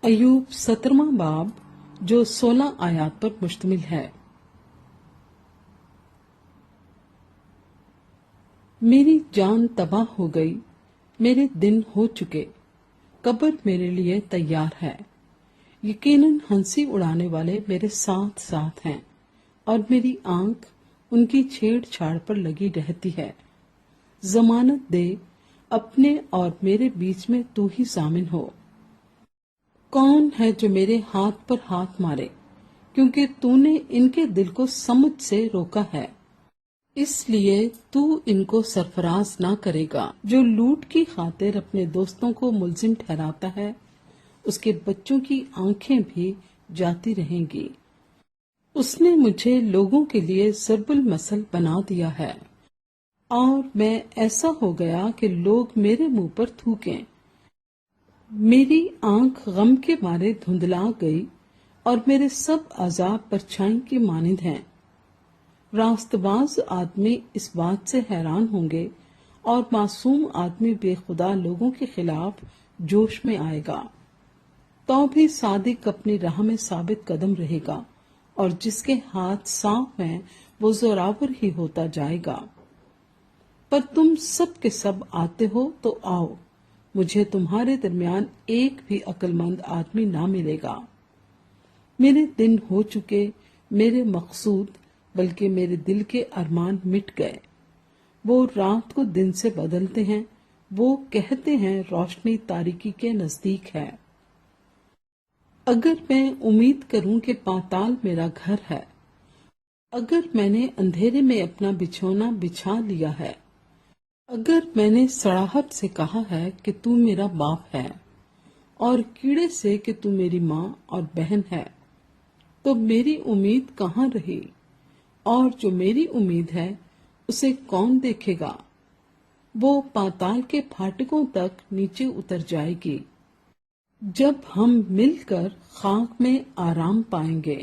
ایوب 17واں باب جو 16 آیات پر مشتمل ہے۔ میری جان تباہ ہو گئی، میرے دن ہو چکے، قبر میرے لیے تیار ہے۔ یقیناً ہنسی اڑانے والے میرے ساتھ ساتھ ہیں، اور میری آنکھ ان کی چھیڑ چھاڑ پر لگی رہتی ہے۔ ضمانت دے، اپنے اور میرے بیچ میں تو ہی ضامن ہو۔ کون ہے جو میرے ہاتھ پر ہاتھ مارے، کیونکہ تو نے ان کے دل کو سمجھ سے روکا ہے، اس لیے تو ان کو سرفراز نہ کرے گا۔ جو لوٹ کی خاطر اپنے دوستوں کو ملزم ٹھہراتا ہے، اس کے بچوں کی آنکھیں بھی جاتی رہیں گی۔ اس نے مجھے لوگوں کے لیے ضرب المثل بنا دیا ہے، اور میں ایسا ہو گیا کہ لوگ میرے منہ پر تھوکیں۔ میری آنکھ غم کے مارے دھندلا گئی، اور میرے سب اعضاء پرچھائی کی مانند ہیں۔ راست باز آدمی اس بات سے حیران ہوں گے، اور معصوم آدمی بے خدا لوگوں کے خلاف جوش میں آئے گا۔ تو بھی صادق اپنی راہ میں ثابت قدم رہے گا، اور جس کے ہاتھ صاف ہیں وہ زوراور ہی ہوتا جائے گا۔ پر تم سب کے سب آتے ہو تو آؤ، مجھے تمہارے درمیان ایک بھی عقل مند آدمی نہ ملے گا۔ میرے دن ہو چکے، میرے مقصود بلکہ میرے دل کے ارمان مٹ گئے۔ وہ رات کو دن سے بدلتے ہیں، وہ کہتے ہیں روشنی تاریکی کے نزدیک ہے۔ اگر میں امید کروں کہ پاتال میرا گھر ہے، اگر میں نے اندھیرے میں اپنا بچھونا بچھا لیا ہے، اگر میں نے سڑاہٹ سے کہا ہے کہ تو میرا باپ ہے، اور کیڑے سے کہ تو میری ماں اور بہن ہے، تو میری امید کہاں رہی؟ اور جو میری امید ہے اسے کون دیکھے گا؟ وہ پاتال کے پھاٹکوں تک نیچے اتر جائے گی، جب ہم مل کر خاک میں آرام پائیں گے۔